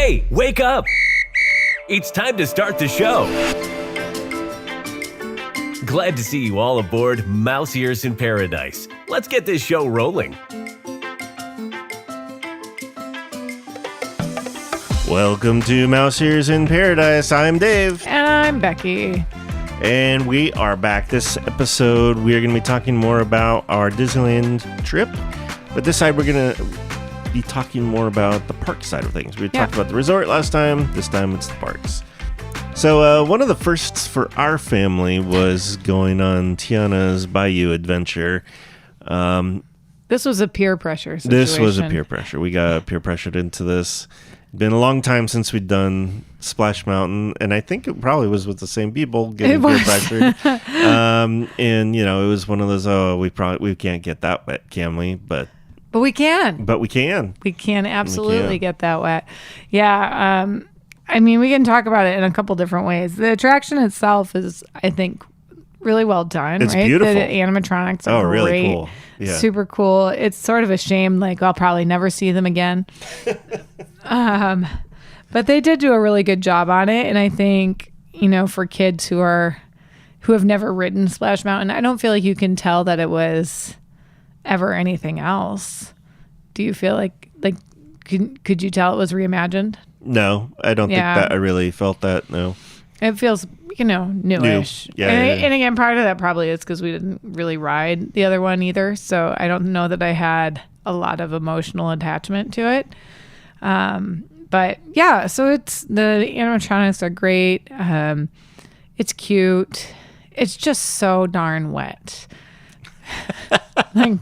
Hey, wake up! It's time to start the show. Glad to see you all aboard Mouse Ears in Paradise. Let's get this show rolling. Welcome to Mouse Ears in Paradise. I'm Dave. And I'm Becky. And we are back. This episode, we are going to be talking more about our Disneyland trip. But this side, we're going to be talking more about the park side of things. We talked about the resort last time. This time, it's the parks. So one of the firsts for our family was going on Tiana's Bayou adventure. This was a peer pressure situation. This was a peer pressure. We got peer pressured into this. Been a long time since we'd done Splash Mountain, and I think it probably was with the same people getting peer pressured. And you know, it was one of those, we can't get that wet, can we? But we can. We can absolutely get that wet. Yeah. I mean, we can talk about it in a couple different ways. The attraction itself is, I think, really well done. It's right? beautiful. The animatronics are great. Really cool. Yeah. Super cool. It's sort of a shame, like I'll probably never see them again. But they did do a really good job on it. And I think, you know, for kids who have never ridden Splash Mountain, I don't feel like you can tell that it was ever anything else. Do you feel like could you tell it was reimagined? No, I don't think that I really felt that. No. It feels, you know, newish. New. Yeah, and again, part of that probably is because we didn't really ride the other one either. So I don't know that I had a lot of emotional attachment to it. But yeah, so the animatronics are great. It's cute. It's just so darn wet. And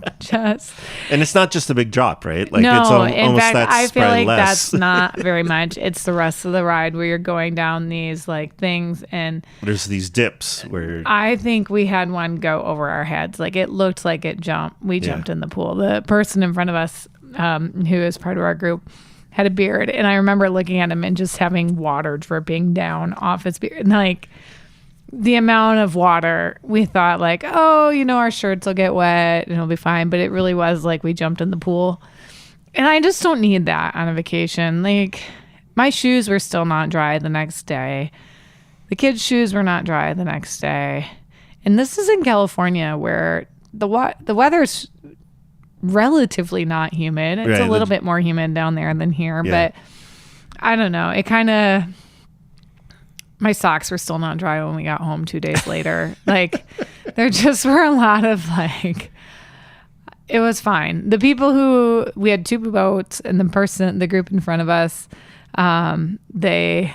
it's not just a big drop, right? Like no, it's almost in fact, that's I feel like less. that's not very much. It's the rest of the ride where you're going down these like things, and there's these dips where I think we had one go over our heads. Like it looked like it jumped. We jumped in the pool. The person in front of us, who is part of our group, had a beard, and I remember looking at him and just having water dripping down off his beard. And like the amount of water, we thought like, oh, you know, our shirts will get wet and it'll be fine. But it really was like we jumped in the pool. And I just don't need that on a vacation. Like my shoes were still not dry the next day. The kids' shoes were not dry the next day. And this is in California where the weather's relatively not humid. It's a little bit more humid down there than here. Yeah. But I don't know. It kind of... My socks were still not dry when we got home 2 days later. Like, there just were a lot of, like, it was fine. The people we had two boats, and the group in front of us, they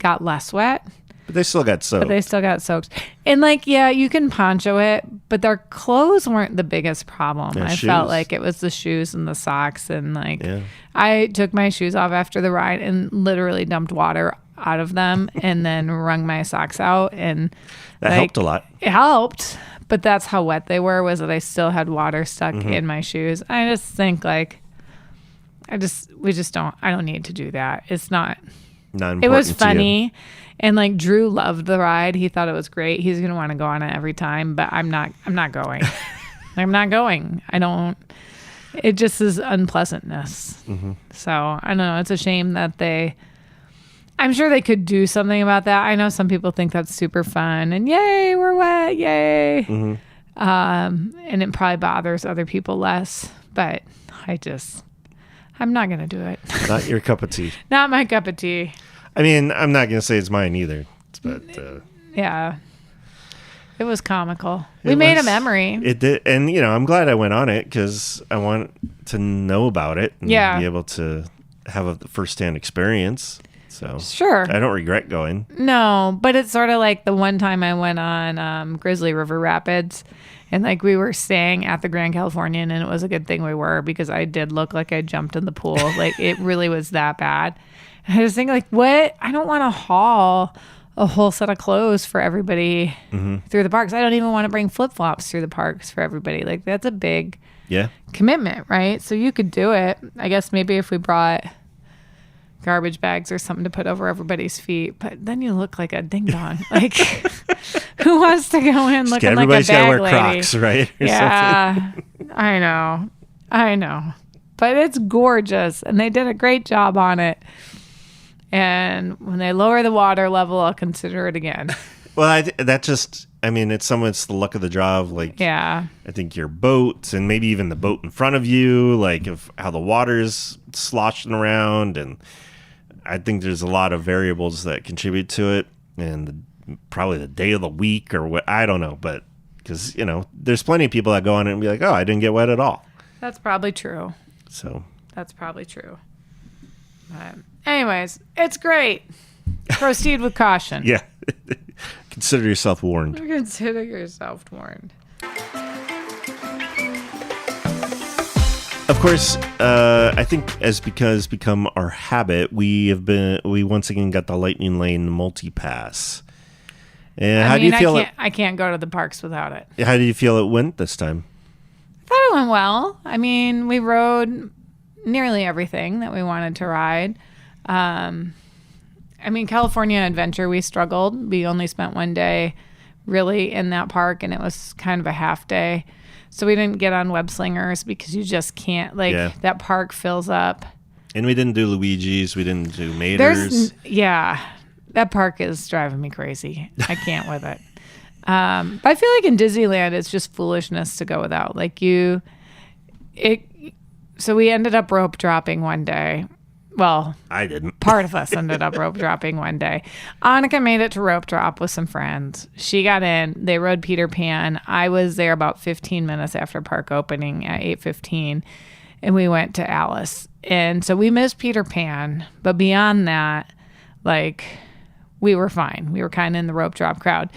got less wet. But they still got soaked. And, like, yeah, you can poncho it, but their clothes weren't the biggest problem. I felt like it was the shoes and the socks. And, like, I took my shoes off after the ride and literally dumped water out of them and then wrung my socks out, and that helped a lot. It helped, but that's how wet they were, was that I still had water stuck in my shoes. I just think like I don't need to do that. It's not important. It was funny, and like Drew loved the ride. He thought it was great. He's gonna want to go on it every time, but I'm not going. I'm not going. I don't. It just is unpleasantness. So I don't know. It's a shame that I'm sure they could do something about that. I know some people think that's super fun and yay, we're wet, yay. And it probably bothers other people less, but I'm not going to do it. Not your cup of tea. Not my cup of tea. I mean, I'm not going to say it's mine either, but yeah, it was comical. We made a memory. It did. And you know, I'm glad I went on it because I want to know about it and be able to have a firsthand experience. So sure, I don't regret going. No, but it's sort of like the one time I went on Grizzly River Rapids, and like we were staying at the Grand Californian, and it was a good thing we were because I did look like I jumped in the pool. Like it really was that bad. And I was thinking like, what? I don't want to haul a whole set of clothes for everybody through the parks. I don't even want to bring flip-flops through the parks for everybody. Like that's a big commitment, right? So you could do it. I guess maybe if we brought garbage bags or something to put over everybody's feet, but then you look like a ding dong. Like, who wants to go in looking like a bag lady? Everybody's got to wear Crocs, right? Yeah, I know, but it's gorgeous, and they did a great job on it. And when they lower the water level, I'll consider it again. Well, it's the luck of the draw of like, Yeah. I think your boat and maybe even the boat in front of you, like of how the water's sloshing around. And I think there's a lot of variables that contribute to it, and probably the day of the week or what, I don't know. But because, there's plenty of people that go on it and be like, oh, I didn't get wet at all. That's probably true. So That's probably true. But anyways, it's great. Proceed with caution. yeah, consider yourself warned. Consider yourself warned. Of course, I think as become our habit, we once again got the Lightning Lane multi-pass. And how do you feel? I can't go to the parks without it. How do you feel it went this time? I thought it went well. I mean, we rode nearly everything that we wanted to ride. California Adventure, we struggled. We only spent one day really in that park, and it was kind of a half day. So we didn't get on Web Slingers because you just can't, that park fills up. And we didn't do Luigi's. We didn't do Mater's. That park is driving me crazy. I can't with it. But I feel like in Disneyland, it's just foolishness to go without. So we ended up rope dropping one day. Well, I didn't. Part of us ended up rope dropping one day. Annika made it to rope drop with some friends. She got in. They rode Peter Pan. I was there about 15 minutes after park opening at 8:15, and we went to Alice. And so we missed Peter Pan. But beyond that, we were fine. We were kind of in the rope drop crowd.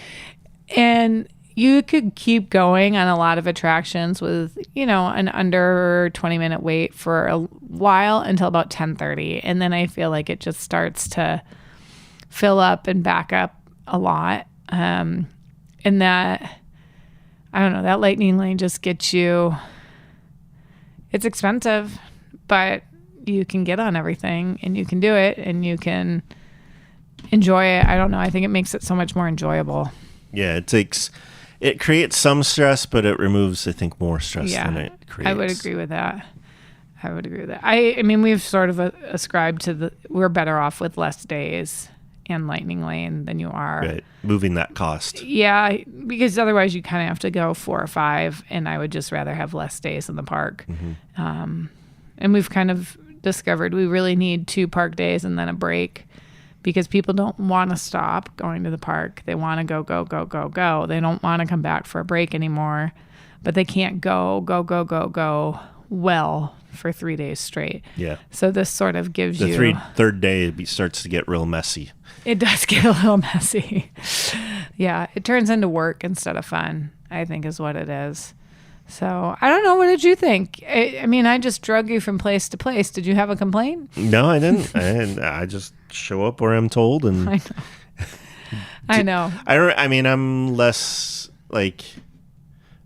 And you could keep going on a lot of attractions with, an under 20-minute wait for a while until about 10:30. And then I feel like it just starts to fill up and back up a lot. And that, I don't know, that Lightning Lane just gets you, it's expensive, but you can get on everything and you can do it and you can enjoy it. I don't know. I think it makes it so much more enjoyable. Yeah, it creates some stress, but it removes, I think, more stress than it creates. I would agree with that. We've sort of ascribed to we're better off with less days in Lightning Lane than you are. Right, moving that cost. Yeah, because otherwise you kind of have to go 4 or 5, and I would just rather have less days in the park. Mm-hmm. And we've kind of discovered we really need 2 park days and then a break, because people don't want to stop going to the park. They want to go, go, go, go, go. They don't want to come back for a break anymore, but they can't go well for 3 days straight. Yeah. So this sort of gives you... The third day it starts to get real messy. It does get a little messy. Yeah, it turns into work instead of fun, I think is what it is. So I don't know. What did you think? I just drug you from place to place. Did you have a complaint? No, I didn't. I just show up where I'm told, and I know. I'm less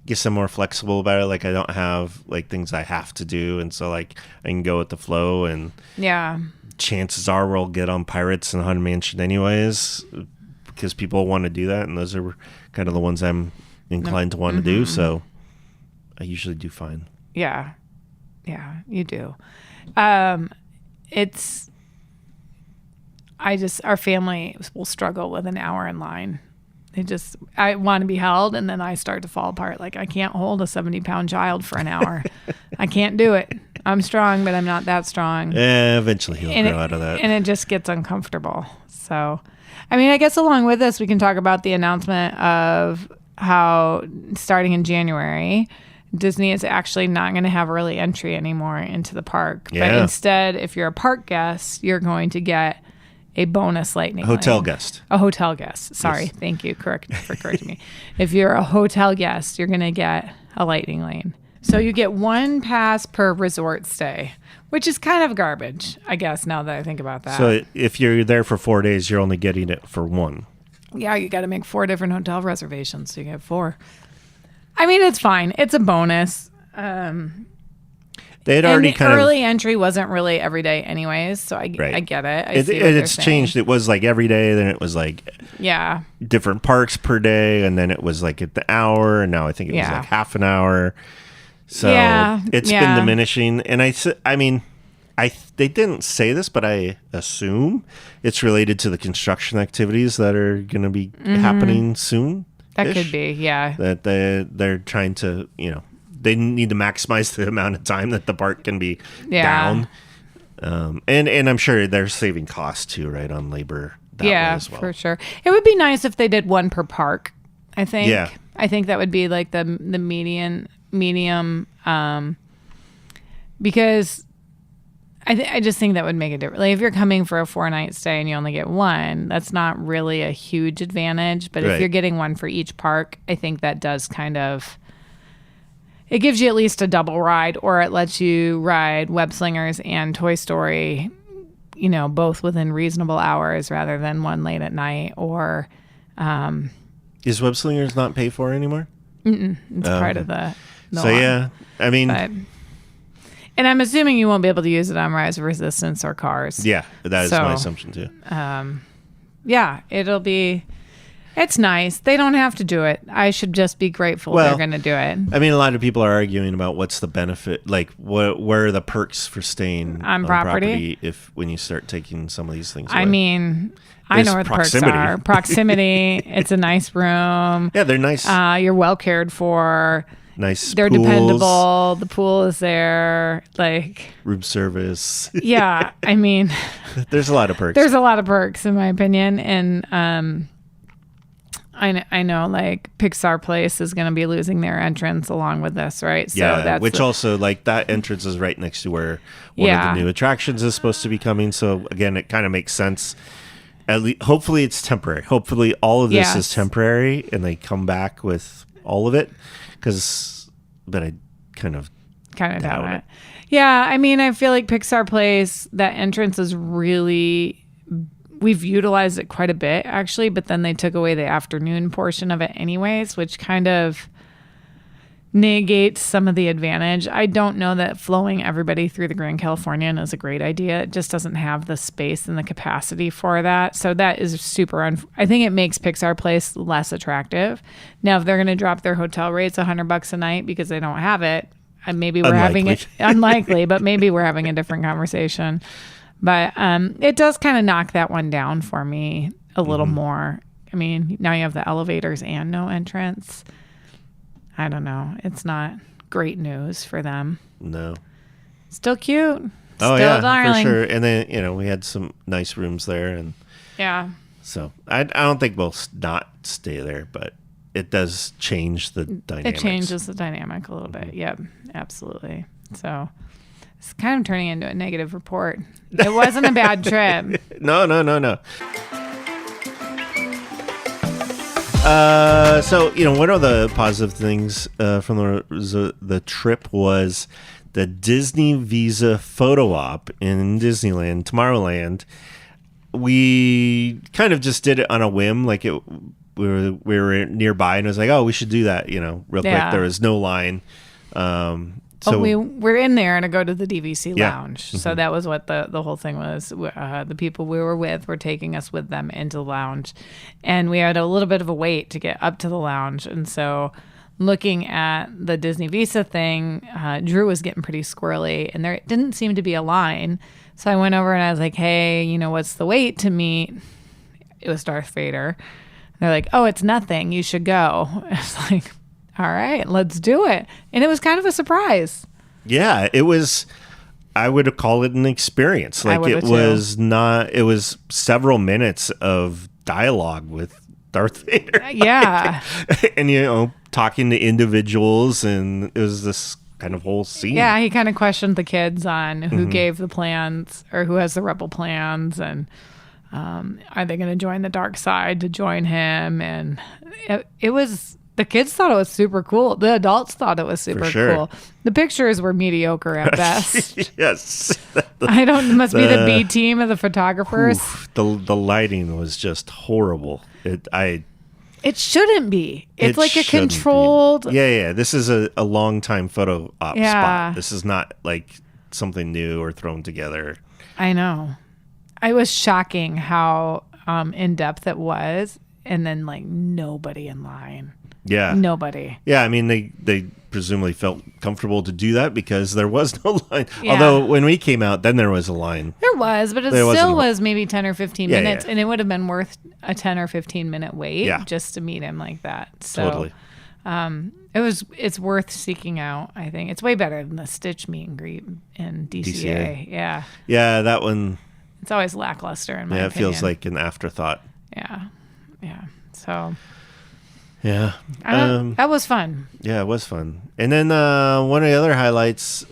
guess I'm more flexible about it. I don't have things I have to do, and so I can go with the flow. And yeah, chances are we'll get on Pirates and Haunted Mansion anyways, because people want to do that, and those are kind of the ones I'm inclined to want to do. So I usually do fine. Yeah, you do. Our family will struggle with an hour in line. I want to be held, and then I start to fall apart. I can't hold a 70-pound child for an hour. I can't do it. I'm strong, but I'm not that strong. Yeah, eventually he'll grow out of that. And it just gets uncomfortable. So, I guess along with this, we can talk about the announcement of how starting in January, Disney is actually not going to have early entry anymore into the park. Yeah. But instead, if you're a park guest, you're going to get a bonus Lightning Lane. A hotel guest. Sorry. Yes. Thank you for correcting me. If you're a hotel guest, you're going to get a Lightning Lane. So you get 1 pass per resort stay, which is kind of garbage, I guess, now that I think about that. So if you're there for 4 days, you're only getting it for 1. Yeah, you got to make 4 different hotel reservations, so you get 4. It's fine. It's a bonus. They had already early entry wasn't really every day anyways, so I get it. It's changed. It was every day, then it was different parks per day, and then it was at the hour, and now I think it was half an hour. So it's been diminishing, and they didn't say this, but I assume it's related to the construction activities that are going to be happening soon. That could be, yeah. That they're trying to, they need to maximize the amount of time that the park can be down. And I'm sure they're saving costs too, right, on labor that way as well. For sure. It would be nice if they did one per park, I think. Yeah. I think that would be like the medium, because I just think that would make a difference. Like if you're coming for a 4-night stay and you only get one, that's not really a huge advantage. But if you're getting one for each park, I think that does it gives you at least a double ride, or it lets you ride Web Slingers and Toy Story, both within reasonable hours rather than one late at night. Or is Web Slingers not paid for anymore? It's part of the so line. Yeah, I mean. And I'm assuming you won't be able to use it on Rise of Resistance or Cars. Yeah, that is my assumption too. Yeah, it's nice. They don't have to do it. I should just be grateful they're going to do it. I mean, a lot of people are arguing about what's the benefit, like where are the perks for staying on property when you start taking some of these things away. I mean, I know where the perks are. Proximity. It's a nice room. Yeah, they're nice. You're well cared for. Nice. They're pools. Dependable. The pool is there. Like room service. Yeah, I mean, there's a lot of perks. There's a lot of perks, in my opinion, and I know like Pixar Place is going to be losing their entrance along with this, right? So yeah, which also like that entrance is right next to where one of the new attractions is supposed to be coming. So again, it kind of makes sense. At least, hopefully, it's temporary. Hopefully, all of this is temporary, and they come back with all of it. But I kind of doubt it. Yeah, I mean, I feel like Pixar Place, that entrance is really, we've utilized it quite a bit actually, but then they took away the afternoon portion of it anyways, which kind of negates some of the advantage. I don't know that flowing everybody through the Grand Californian is a great idea. It just doesn't have the space and the capacity for that. So that is super I think it makes Pixar Place less attractive. Now, if they're going to drop their hotel rates $100 a night because they don't have it, maybe we're having it unlikely, but maybe we're having a different conversation. But it does kind of knock that one down for me a little more. I mean, now you have the elevators and no entrance. I don't know. It's not great news for them. No. Still cute. Still darling. For sure. And then, we had some nice rooms there. And yeah. So I don't think we'll not stay there, but it does change the dynamics. It changes the dynamic a little bit. Yep. Absolutely. So it's kind of turning into a negative report. It wasn't a bad trip. No. So, one of the positive things from the trip was the Disney Visa photo op in Disneyland, Tomorrowland. We kind of just did it on a whim. Like we were nearby and it was like, oh, we should do that, real quick. There was no line. So we're in there to go to the DVC lounge. So that was what the whole thing was. The people we were with were taking us with them into the lounge. And we had a little bit of a wait to get up to the lounge. And so looking at the Disney Visa thing, Drew was getting pretty squirrely. And there didn't seem to be a line. So I went over and I was like, hey, what's the wait to meet? It was Darth Vader. They're like, oh, it's nothing. You should go. It's like, all right, let's do it. And it was kind of a surprise. Yeah, it was. I would call it an experience. Like it was several minutes of dialogue with Darth Vader. Yeah. And, talking to individuals, and it was this kind of whole scene. Yeah, he kind of questioned the kids on who gave the plans or who has the rebel plans, and are they going to join the dark side to join him? And it was. The kids thought it was super cool. The adults thought it was super cool. The pictures were mediocre at best. Yes. It must be the B team of the photographers. The lighting was just horrible. It shouldn't be. It's like a controlled. Yeah. This is a long time photo op spot. This is not like something new or thrown together. I know. It was shocking how in depth it was, and then like nobody in line. Yeah. Nobody. Yeah, I mean, they presumably felt comfortable to do that because there was no line. Yeah. Although when we came out, then there was a line. There was, but it There still wasn't- was maybe 10 or 15 Yeah, minutes, yeah. and it would have been worth a 10 or 15 minute wait Yeah. just to meet him like that. So Totally. it's worth seeking out. I think it's way better than the Stitch meet and greet in DCA. Yeah, Yeah, that one. it's always lackluster in my Yeah, it opinion. feels like an afterthought. yeah. So Yeah. that was fun. Yeah, it was fun. And then one of the other highlights,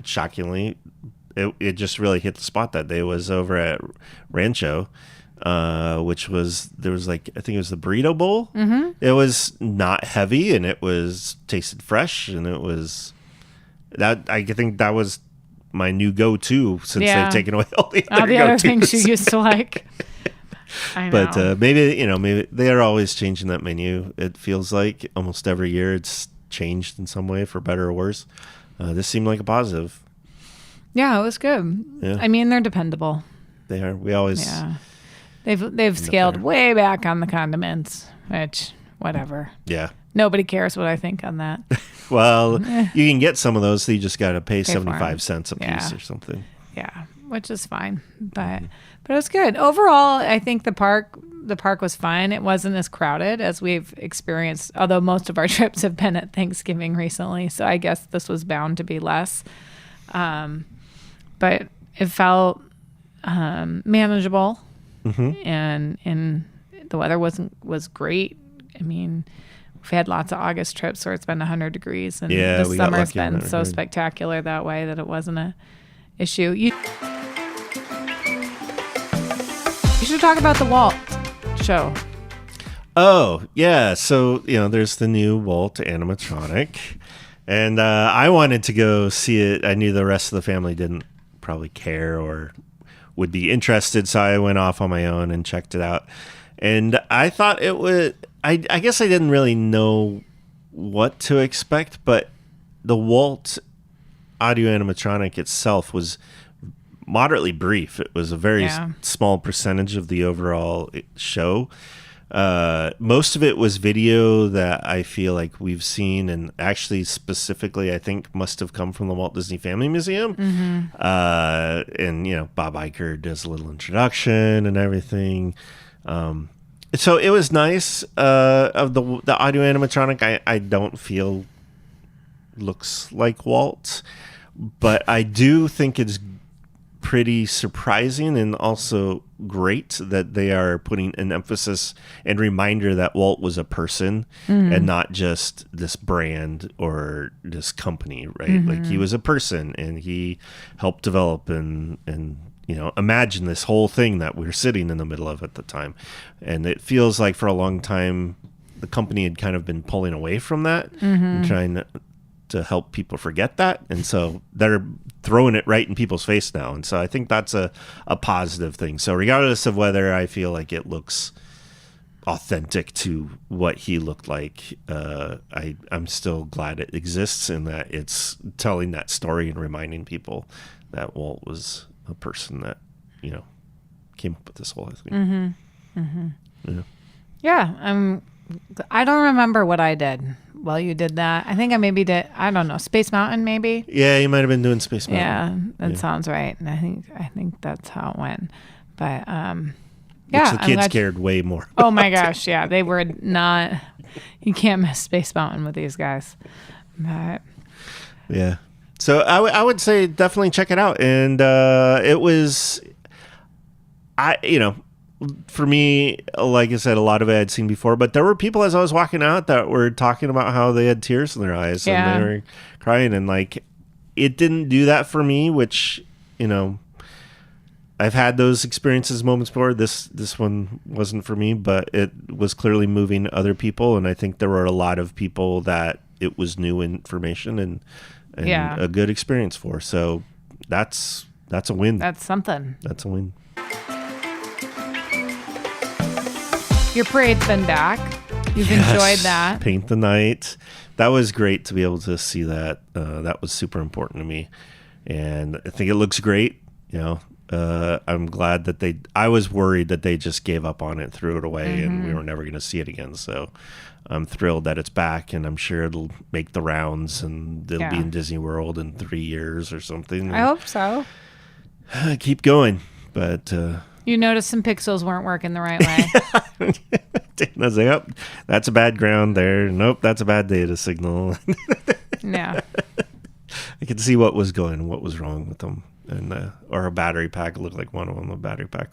shockingly, it just really hit the spot that day was over at Rancho, which was, there was like, I think it was the burrito bowl. Mm-hmm. It was not heavy and it was tasted fresh and it was, that I think that was my new go-to since they've taken away all the other other things go-tos. you used to like. I know. But maybe they are always changing that menu. It feels like almost every year it's changed in some way for better or worse. This seemed like a positive. Yeah, it was good. Yeah. I mean, they're dependable. They are. We always. Yeah. They've scaled way back on the condiments, which whatever. Yeah. Nobody cares what I think on that. Well, you can get some of those, so you just got to pay for 75 cents a piece Yeah. or something. Yeah, which is fine. But it was good. Overall, I think the park was fine. It wasn't as crowded as we've experienced, although most of our trips have been at Thanksgiving recently, so I guess this was bound to be less. But it felt manageable. And the weather was great. I mean, we've had lots of August trips where it's been 100 degrees, and Yeah, this we got summer's lucky on been that so regard. spectacular that way that it wasn't a issue. You should talk about the Walt show. Oh, yeah. So, there's the new Walt animatronic. And I wanted to go see it. I knew the rest of the family didn't probably care or would be interested. So I went off on my own and checked it out. And I thought it would... I guess I didn't really know what to expect, but the Walt audio animatronic itself was moderately brief. It was a very small percentage of the overall show. Most of it was video that I feel like we've seen, and actually specifically I think must have come from the Walt Disney Family Museum. And Bob Iger does a little introduction and everything. So it was nice. Of the audio animatronic, I don't feel looks like Walt, but I do think it's pretty surprising and also great that they are putting an emphasis and reminder that Walt was a person and not just this brand or this company, right? Like he was a person and he helped develop and imagine this whole thing that we're sitting in the middle of at the time. And it feels like for a long time the company had kind of been pulling away from that and trying to help people forget that, and so they're throwing it right in people's face now, and so I think that's a positive thing. So regardless of whether I feel like it looks authentic to what he looked like, I'm still glad it exists and that it's telling that story and reminding people that Walt was a person that came up with this whole thing. I don't remember what I did while you did that. I think I maybe did, I don't know, Space Mountain maybe. Yeah, you might have been doing Space Mountain. Yeah, that sounds right. And I think that's how it went. But Which the kids cared way more. Oh my gosh, yeah, they were not. You can't miss Space Mountain with these guys. But yeah, so I would say definitely check it out. And it was, for me, like I said, a lot of it I'd seen before, but there were people as I was walking out that were talking about how they had tears in their eyes and they were crying, and like it didn't do that for me, which I've had those experiences moments before. This one wasn't for me, but it was clearly moving other people, and I think there were a lot of people that it was new information and a good experience for. So that's a win. that's something. That's a win. Your parade's been back. You've enjoyed that. Paint the Night. That was great to be able to see that. That was super important to me. And I think it looks great. I'm glad that I was worried that they just gave up on it, threw it away, and we were never going to see it again. So I'm thrilled that it's back, and I'm sure it'll make the rounds, and it'll be in Disney World in 3 years or something. I hope so. Keep going. But you noticed some pixels weren't working the right way. I was like, oh, that's a bad ground there. Nope, that's a bad data signal. Yeah. I could see what was wrong with them. And or a battery pack. It looked like one of them, the battery pack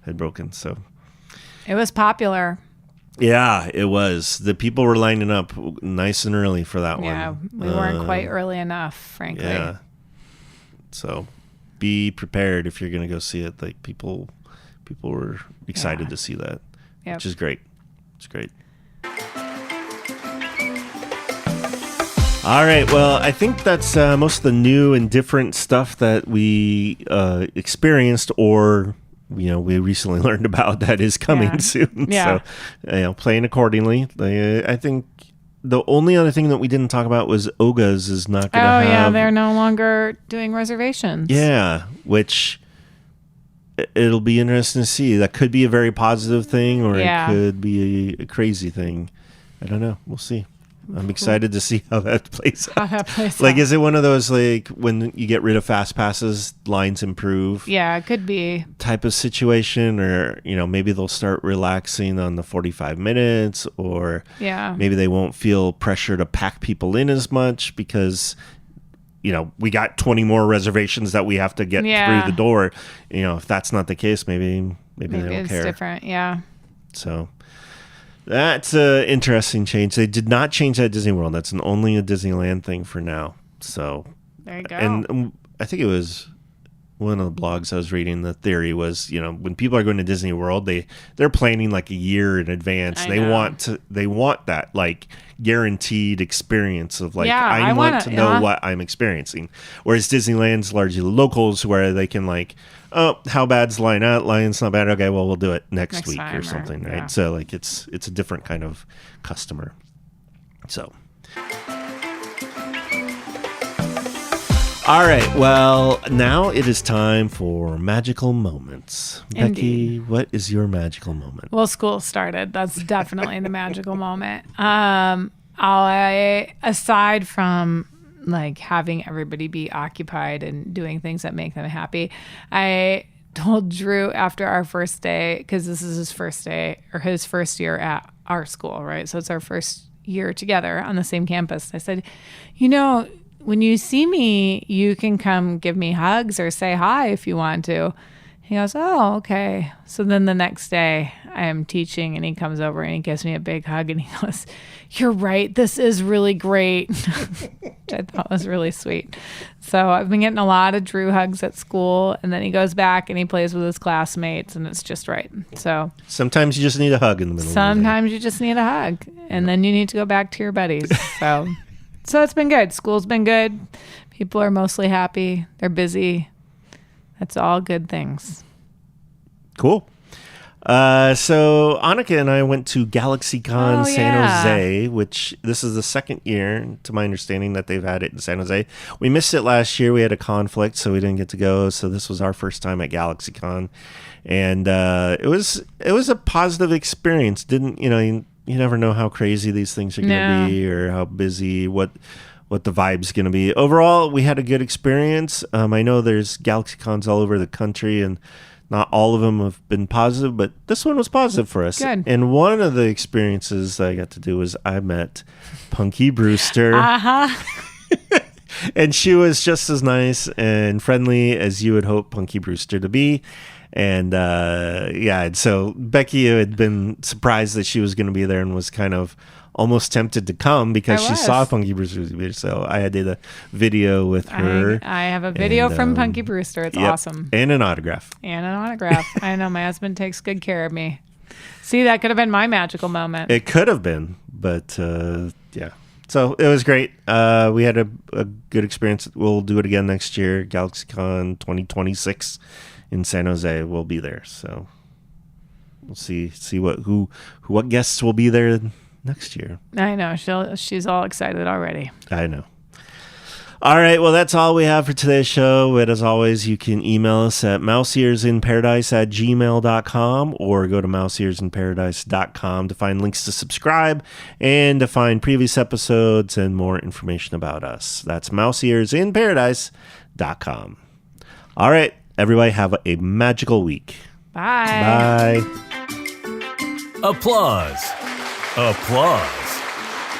had broken. So it was popular. Yeah, it was. The people were lining up nice and early for that one. Yeah, we weren't quite early enough, frankly. Yeah. So be prepared if you're going to go see it. Like people were excited to see that, which is great. It's great. All right. Well, I think that's most of the new and different stuff that we experienced or, we recently learned about that is coming soon. Yeah. So, playing accordingly. I think the only other thing that we didn't talk about was Oga's is not going to have... Oh, yeah. They're no longer doing reservations. Yeah, which... It'll be interesting to see. That could be a very positive thing, or it could be a crazy thing. I don't know. We'll see. I'm excited to see how that plays out. Like, is it one of those, like, when you get rid of fast passes, lines improve? Yeah, it could be. Type of situation, or, maybe they'll start relaxing on the 45 minutes, or maybe they won't feel pressure to pack people in as much because... we got 20 more reservations that we have to get through the door. If that's not the case, maybe they don't it's care. It's different, yeah. So that's an interesting change. They did not change that at Disney World. That's only a Disneyland thing for now. So there you go. And I think it was one of the blogs I was reading. The theory was, when people are going to Disney World, they're planning like a year in advance. They want that like guaranteed experience of like, I want to know what I'm experiencing. Whereas Disneyland's largely locals where they can like, oh, how bad's line out? Line's not bad. Okay, well, we'll do it next week or something, right? Yeah. So like it's a different kind of customer. So. All right, well, now it is time for magical moments. Indeed. Becky, what is your magical moment? Well, school started. That's definitely the magical moment. Aside from like having everybody be occupied and doing things that make them happy, I told Drew after our first day, because this is his first day or his first year at our school, right? So it's our first year together on the same campus. I said, when you see me, you can come give me hugs or say hi if you want to. He goes, oh, okay. So then the next day I am teaching and he comes over and he gives me a big hug and he goes, you're right. This is really great. Which I thought was really sweet. So I've been getting a lot of Drew hugs at school, and then he goes back and he plays with his classmates and it's just right. So sometimes you just need a hug in the middle of the day. Sometimes you just need a hug and then you need to go back to your buddies. So it's been good. School's been good. People are mostly happy. They're busy. That's all good things. Cool. So Annika and I went to GalaxyCon San Jose, which this is the second year, to my understanding, that they've had it in San Jose. We missed it last year. We had a conflict, so we didn't get to go. So this was our first time at GalaxyCon. And it was a positive experience. You never know how crazy these things are going to be or how busy, what the vibe's going to be. Overall, we had a good experience. I know there's GalaxyCons all over the country, and not all of them have been positive, but this one was positive for us. Good. And one of the experiences I got to do was I met Punky Brewster. Uh-huh. And she was just as nice and friendly as you would hope Punky Brewster to be. And so Becky had been surprised that she was going to be there and was kind of almost tempted to come because she saw Punky Brewster. So I did a video with her. I have a video from Punky Brewster. It's awesome. And an autograph. I know my husband takes good care of me. See, that could have been my magical moment. It could have been, but yeah. So it was great. We had a good experience. We'll do it again next year. GalaxyCon 2026. In San Jose, we'll be there. So we'll see what guests will be there next year. I know she's all excited already. I know. All right, well, that's all we have for today's show. But as always, you can email us at mouseearsinparadise@gmail.com or go to mouseearsinparadise.com to find links to subscribe and to find previous episodes and more information about us. That's mouseearsinparadise.com. All right, everybody, have a magical week. Bye. Bye. Applause. Applause.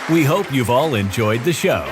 We hope you've all enjoyed the show.